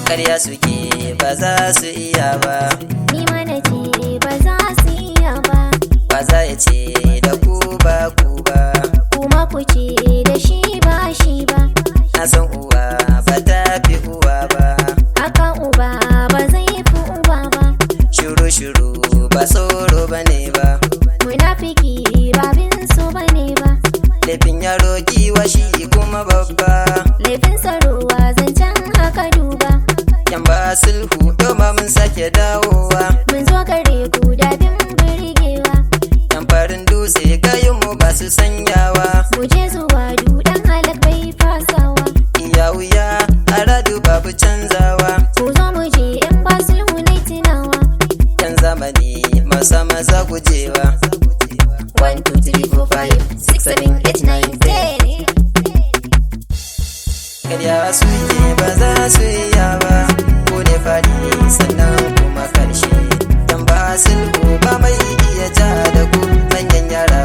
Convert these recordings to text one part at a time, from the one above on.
Karya suke ba za su iya ba, ni mana ce ba za su iya ba. ba za ya ce da ku ba ku ba, Kuma ku ce da shi ba shi ba. na san uwa ba ta fi uwa ba, Haka uba ba zai fi uba ba. shuru shuru ba tsoro ba ne ba, Munafiki ba bin so ba ne ba. laifin yaro kiwa shi kuma babba, Laifin sarowa zancen haka duba. yan ba sulhu yau ma mun sake dawowa, Mun zo gare ku da bin birgewa. yan farin dutse kayanmu ba su sanyawa, Mu je zuwa dudan halak bai fasawa. iya wuya a radu babu canzawa, Ku zo mu je in ba sulhu ne tunawa. yan zamani masa maza gujewa. 1, 2, 3, 4, 5, 6, 7, 8, 9, 10. Karya suke ba za su iya ba, ko ne fadi sannan kuma karshe, dan ba sulhu ba mai iya ja da ku, manyan yara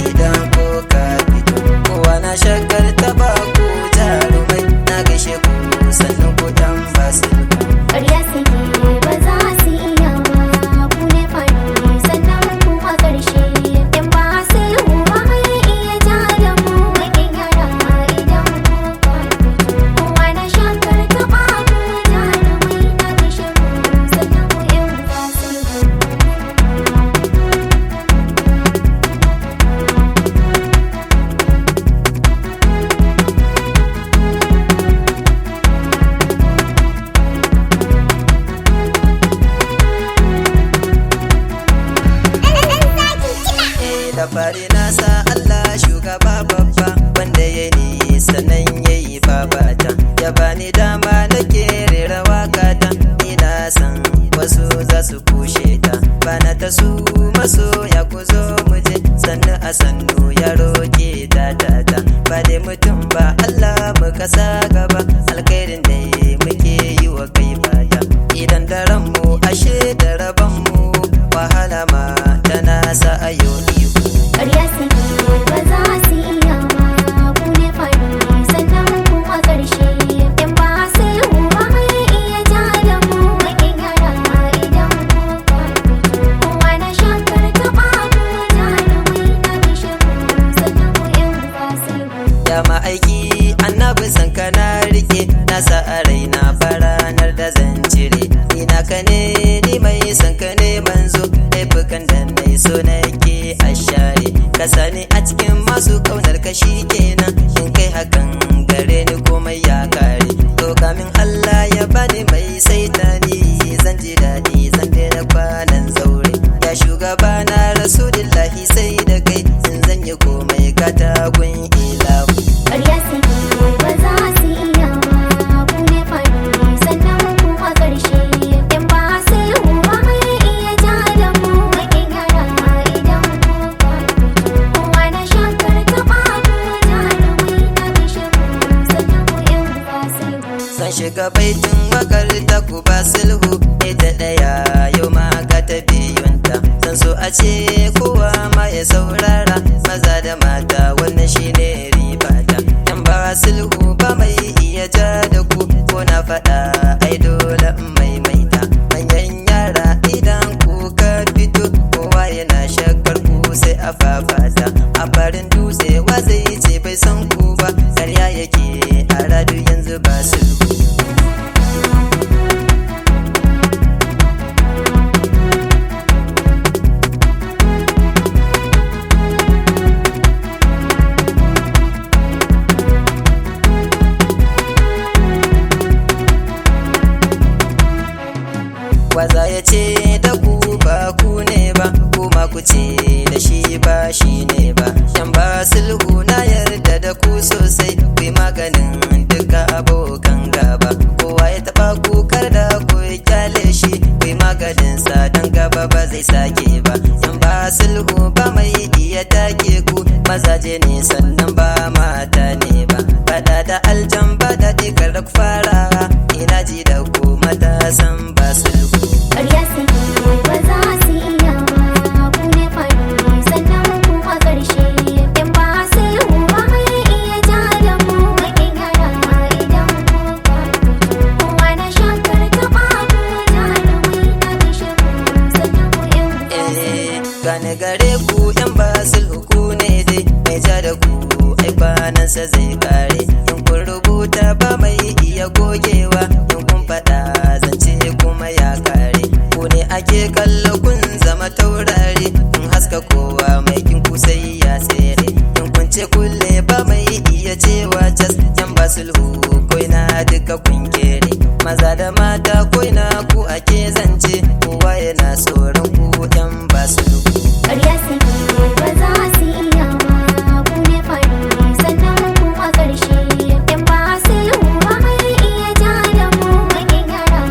idan ko ka fito, kowa na shakkar taba ku jarumai, na gaishe ku sannan ku dan ba sulhu. Karya suke ba za su iya ba. Ku ne fari sannan kuma ƙarshe. In ba sulhu ba mai iya ja da mu. Manyan yara idan kuka fito. Kowa na shakar taɓa ku jarumai. Na gaishe ku sannan ku in ba sulhu. Da fari na sa Allah shugaba babba, wanda ya ni sannan ya yi babata, ya bani dama nake rera wakata, ina san wasu za su kushe ta, bana ta su maso ya ku zo muje, sannu a sannu ya roke ta ba dai mutum ba Allah muka sa gaba, alkhairin da muke yi wa kai baya, idan da ranmu ashe da rabanmu, wahala ma tana sa ayo ihu. Karya suke ba za su iya ba. Ku ne fari sannan kuma ƙarshe. In ba sulhu ba mai iya ja da mu. Manyan yara idan kuka fito. Kowa na shakar taɓa ku jarumai. Na gaishe ku sannan ku in ba sulhu. Ya ma'aiki annabi san ka na rike, na sa a raina ba ranar da zan cire, ni naka ne ni mai san ka ne manzo, laifukan da nai so nake a share, ka sani a cikin masu kaunar ka shi kenan, in kai hakan gare ni komai ya kare, to kamin Allah ya bani mai saita ni, zan ji daɗi zan daina kwanan zaure, ya shugaba na rasulillahi sai da kai, in zan yi komai gata gun ilahu. Karya suke ba za su iya ba. Ku ne fari sannan kuma ƙarshe. In ba sulhu ba mai iya ja da mu. Manyan yara idan kuka fito. Kowa na shakar taɓa ku jarumai. Na gaishe ku sannan ku in ba sulhu. Zan shiga baitin wakar ta ku ba sulhu, ita ɗaya yau ma ga ta biyunta, zan so a ce kowa ma ya saurara, maza da mata wannan shine ribata, yan ba sulhu ba mai iya ja da ku, ko na faɗa ai dole in maimaita, manyan yara idan ku ka fito, kowa yana shakkar ku sai a fafata, a farin dutse wa zai ce bai san ku ba, karya yake a radu yanzu ba sulhu. Waza ya ce da ku ba ku ne ba, kuma ku ce da shi ba shi ne ba, yan ba sulhu na yarda da ku sosai, ku yi maganin duka abokan gaba, kowa ya taba ku kar da ku kyale shi, ku yi maganin sa dan gaba ba zai sake ba, yan ba sulhu ba mai iya take ku, mazaje ne sannan ba mata ne ba, fada da aljan ba da dikar da ku fara, ina ji da ku matasan ba sulhu. Karya suke ba za su iya ba. Ku ne fari sannan kuma ƙarshe. gane gare ku yan basul ku ne dai mai ja da ku ai kwanansa zai kare. In kun rubuta ba mai iya gogewa, in kun faɗa zance kuma ya kare. Ku ne ake kallo kun zama taurari, in haska kowa mai kin ku sai ya tsere. In kun ce kulle ba mai iya cewa cas, yan basul koina duka kun kere. Maza da mata koina ku ake zance, kowa yana tsoron ku yan basul. Karya suke ba za su iya ba, ku ne fari sannan kuma ƙarshe. Yan ba sulhu ba mai iya ja da mu, mai gyara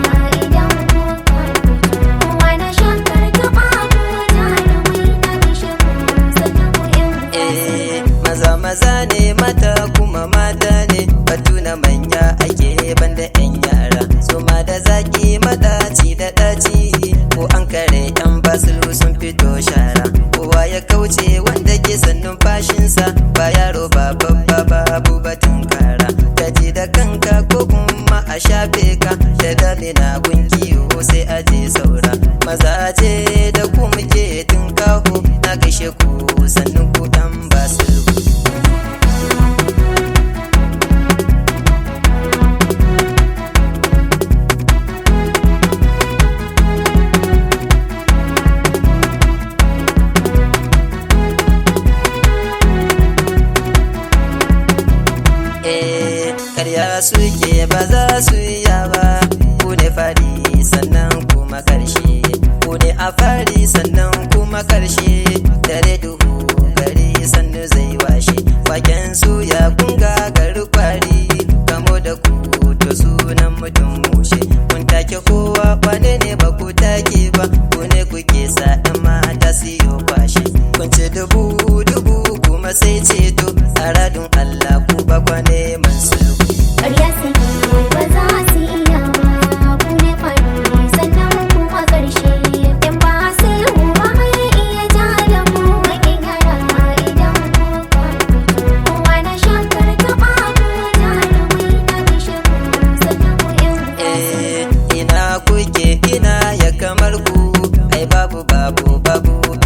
idan ku karfi. Kowa na shakar taɓa ku jarumai na bishe ku sannan ku yan maza ne mata kuma mata ne, batu na manya ake banda yan yara. Suma da zaki madaci da daci, ko an kare yan basul sun fito shara. Kowa ya kauce wanda ke san numfashinsa, ba yaro ba babba babu batun kara. Gaji da kanka ko kuma a shafe ka, da damina kun kiwo sai aje saura. Mazaje da ku muke tunkaho, na gaishe ku sannan ku yan basul. Karya suke bazasu iya ba, ku ne fari sannan kuma karshe. Ku ne a fari sannan kuma karshe, dare duhu gari sannu zai washe. Waken suya kun gagaru kwari, kamo da ku to sunan mutum mushe. Kun take kowa wane ne ba ku take ba, ku ne kuke sa ɗan mata siyo kwashe. Kun ce dubu kuma sai ceto, a radun Allah ku ba kwane man sulhu. Karya suke ba za su iya ba, ku ne fari sannan kuma ƙarshe. Yan ba sulhu ba mai iya ja da mu, mai gyara idan ku karfi. Kowa na shakar taɓa ku jarumai na bishe ku sannan ku yan ina kuke ina ya kamar ku, ai babu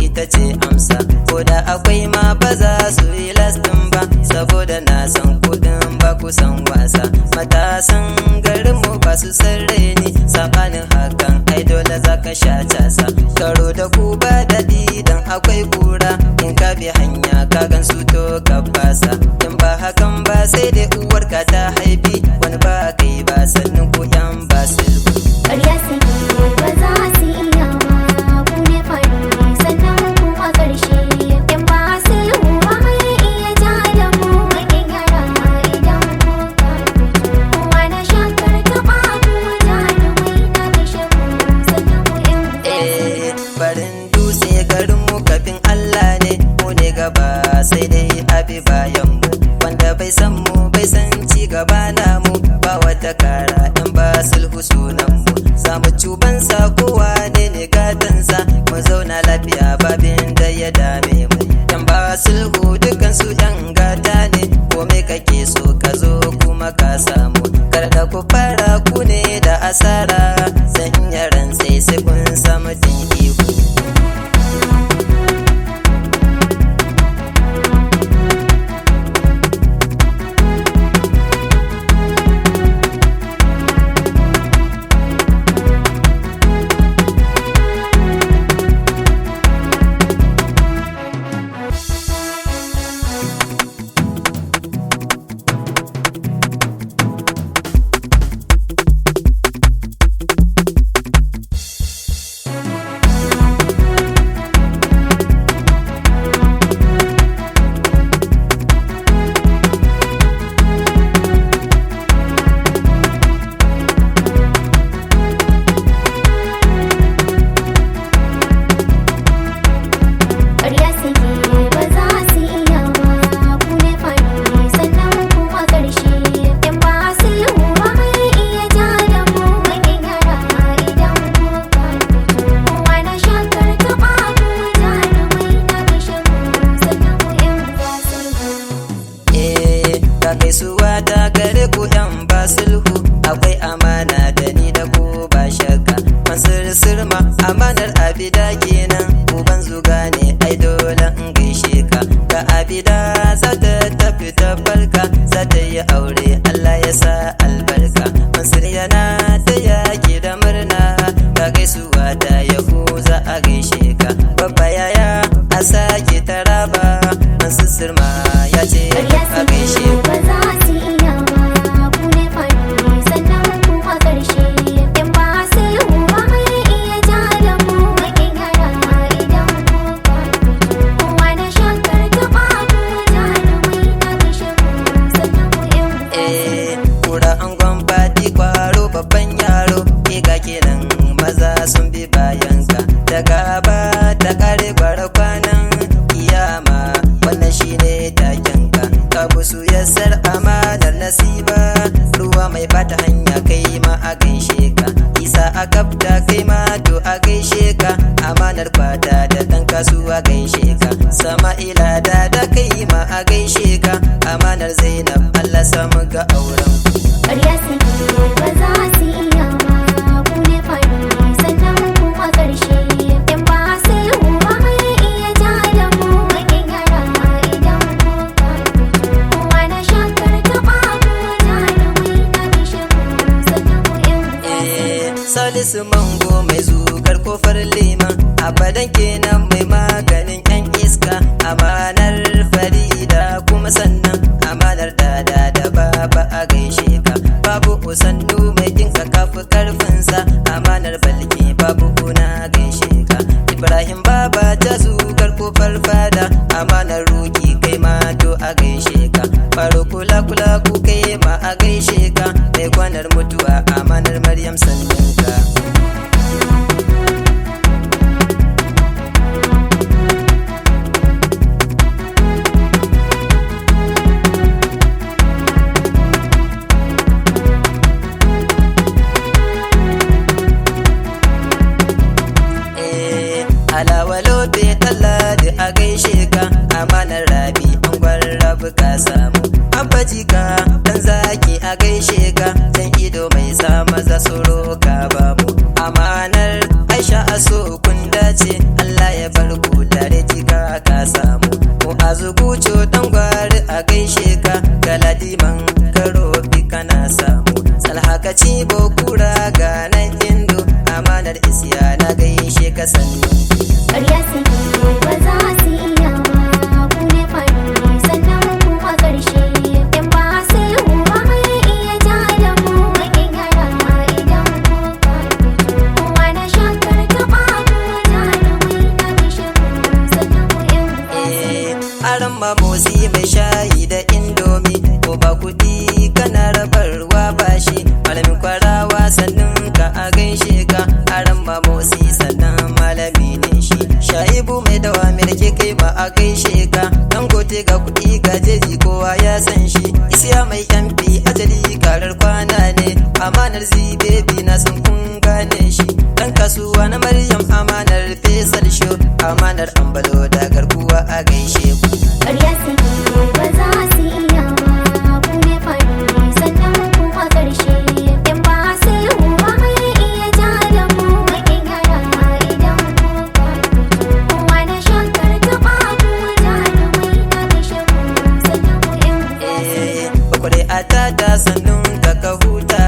ita ce amsa. Ko da akwai ma ba za su yi lastin ba, saboda na san kudin ba ku san wasa. Matasan garinmu ba su san reni, sabanin hakan ai dole za ka sha casa. Karo da ku ba daɗi dan akwai kura, in ka bi hanya ka gan su to ka fasa. In ba hakan ba sai dai uwarka ta haifi, wani ba kai ba sannan ku yan basul. Karya suke ba za su iya ba, ku ne fari sannan kuma ƙarshe. Yan ba sulhu ba mai iya ja da mu, mai gyara idan ku karfi. Kowa na shakar taɓa ku jarumai na bishe ku sannan ku yan barin dutse garinmu kafin Allah ne, mu ne gaba sai dai abi bayan mu. Wanda bai san mu bai san ci gaba namu, ba wata kara in ba sulhu sunan mu. Samu cubansa kowa ne gatansa, mu zauna lafiya babin da ya dame mu. Yan ba sulhu dukansu yan gata ne, kome kake so ka zo kuma ka samu. Kar da ku fara ku ne da asara, sanya ran sai kun samu din ihu. kai ma a gaishe ka. Isa a gabda kai ma to a gaishe ka. Amanar kwata da ɗan kasuwa gaishe ka. Sama'ila da kai ma a gaishe ka. Amanar Zainab Allah samu ga auren ku. Karya suke ba za su iya ba, ku ne fari sannan kuma ƙarshe. In ba sulhu ba mai iya ja da mu bakin yara idan kuka fito. Kowa na shakar taɓa ku jarumai na bishe ku sannan ku in Salisu Mango mai zugar kofar liman, abadan kenan mai maganin yan iska. Amanar Farida kuma sannan amanar dada da baba a gaishe ka. Babu usannu mai kinka kafi karfinsa. Amanar Balki babu kuna gaishe ka. Ibrahim baba ta zugar kofar fada. Amanar Ruki kai ma to a gaishe ka. Faro kula ku kai ma a gaishe ka. Mai kwanar mutuwa amanar Maryam sannan ka. Alawalobe Ɗanladi a gaishe ka. Amanar Rabi angwar Rabi ka samu. Abbaji ka ɗan zaki a gaishe ka. Jan ido mai sa maza soro ka bamu. Amanar Aisha aso kun dace. Allah ya bar ku tare jika ka samu. Mu azuguco ɗan gwari a gaishe ka. Galadiman karobi kana samu. Salhakaci bokura ga nan indo. Amanar Isiya na gaishe ka sannu. Karya suke ba za su iya ba, ku ne fari sannan kuma ƙarshe. In ba sulhu ba mai iya ja da mu bakin yara idan kuka fito. Kowa na shakar taɓa ku jarumai na bishe ku sannan ku Aran mamosi mai shayi da indomi. Ko ba kuɗi kana rabarwa bashi. Malamin kwarawa sannan ka a gaishe ka. Aran mamosi sannan malami ne shi. Shaibu mai dawa mai ke kai ma a gaishe ka. Dan gote ga kuɗi ga jeji kowa ya san shi. Isiya mai yamfi ajali karar kwana ne. Amanar Zibebi na san kun gane shi. Dan kasuwa na Maryam amanar Faisal Show. Amanar Ambalo da garkuwa a gaishe ku. Karya suke ba za su iya ba, ku ne fari sannan kuma ƙarshe. In ba sulhu ba mai iya ja da mu bakin yara idan kuka fito. Kowa na shakar taɓa ku jarumai na bishe ku sannan ku Bakwai a tada sannun ka huta.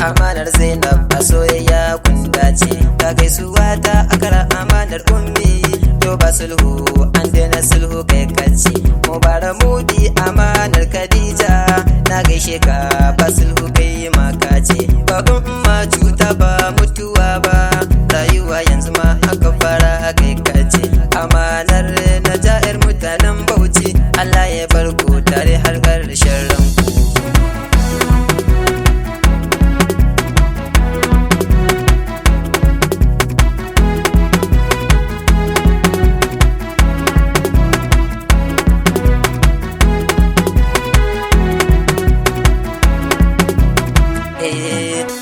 Amanar Zainab a soyayya kun dace. Ka gaisuwa ta akara amanar ummi. To ba sulhu an daina sulhu kai kaci. Mubara mudi amanar Khadija. Na gaishe ka ba sulhu kai makace. Ba umma cuta ba mutuwa ba. Rayuwa yanzu ma aka fara kai kace. Amanar na ja'ir mutanen Bauchi. Allah ya bar ku tare har ƙarshen ranku.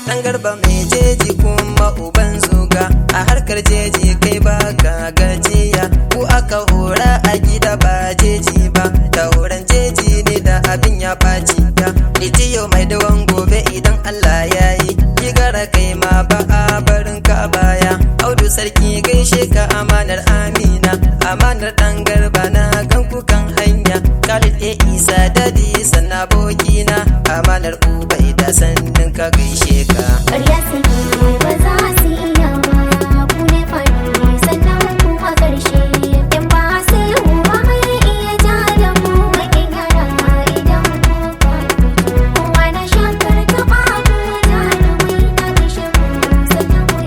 Dan Garba mai jeji kuma uban zuga. A harkar jeji kai baka gajiya. Ku aka hora a gida ba jeji ba. Da horon jeji ne da abin ya ɓaci ta. Litiyo mai dawan gobe idan Allah ya yi. Kigara kai ma ba a barin ka baya. Audu sarki gaishe ka amanar Amina. Amanar Dan Garba na gan kukan hanya. Khalid Isa dadi sannan abokina. Amanar Ubaida sannan ka gaishe ka. Karya suke ba za su iya ba, ku ne fari sannan kuma ƙarshe. In ba sulhu ba mai iya ja da mu bakin yara idan kuka fito. Kowa na shakar taɓa ku jarumai na bishe ku sannan ku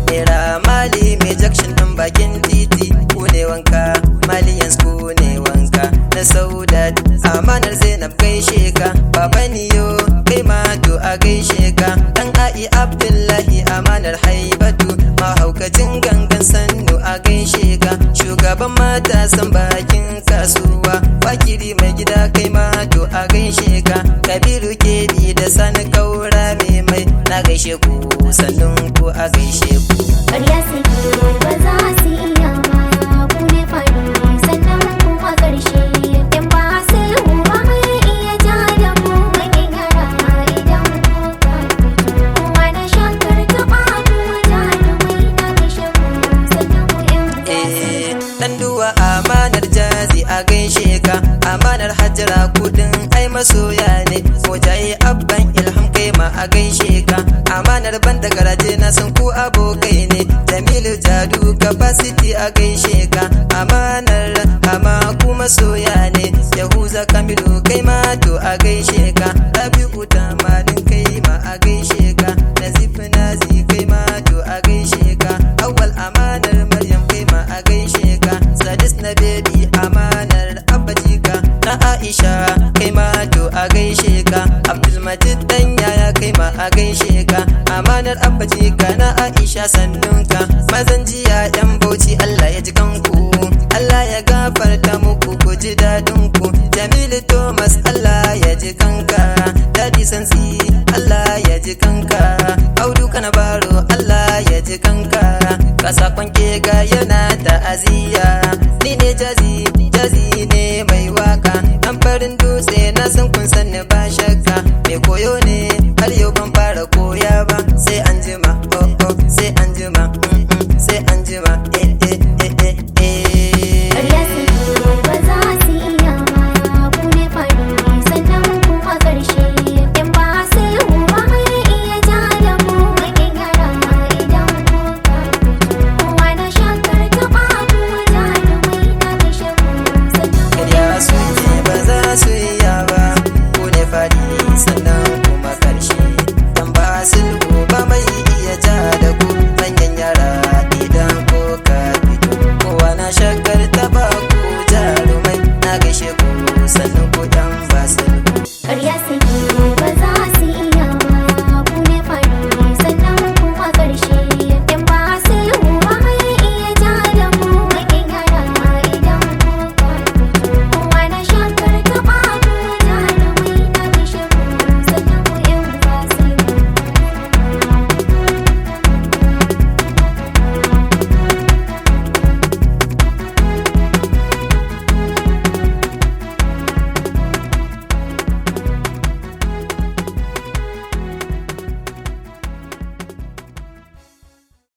Mera Mali mai jakshin ɗin bakin titi. Ku ne wanka Malians ku ne wanka. Na Saudat amanar Zainab gaishe ka. Baba Niyo kai ma to a gaishe ka. Dan Ai Abdullahi amanar Haibatu. Mahaukacin gangan sannu a gaishe ka. Shugaban matasan bakin kasuwa. Fakiri mai gida kai ma to a gaishe ka. Kabiru Kedi da Sani Kaura gaishe ku sannun ku a gaishe ku. Karya suke bazasu iya ba, ku ne fari sannan kuma ƙarshe. In ba sulhu ba mai iya ja da mu mai gyara idan kuka fito. Kuma na shakar taɓa kuma jarumai na gaishe ku sannan ku yan Dan duwa amanar jazi a gaishe ka, amanar hajjara kudin ai masoya ne. Mojaye abban ilham kai ma a gaishe ka, amanar banda garaje na san ku abokai ne. Jamilu Jadu capacity a gaishe ka, amanar ama ku masoya ne. Yahuza Kamilu kai ma to a gaishe ka, Rabi'u Tamanin kai ma a gaishe ka, Nazif Nazi kai ma to a gaishe ka, Awwal amanar Maryam kai ma a gaishe ka, Sadis na baby amanar Abbajika na Aisha kai ma to a gaishe ka, Abdulmajid dan yaya kai ma a gaishe ka, amanar Abbajika na Aisha sannunka. Mazan jiya yan Bauchi Allah ya ji kanku, Allah ya gafarta muku ku ji dadin ku. Jamilu Thomas Allah ya ji kanka, Dadi Sansi Allah ya ji kanka, Audu Kanabaro Allah ya ji kanka. Kasakon kega yana ta'aziyya, ni ne jazi, jazi ne mai waka. Dan farin dutse na san kun sanni ba shakka, mai koyo ne har yau ban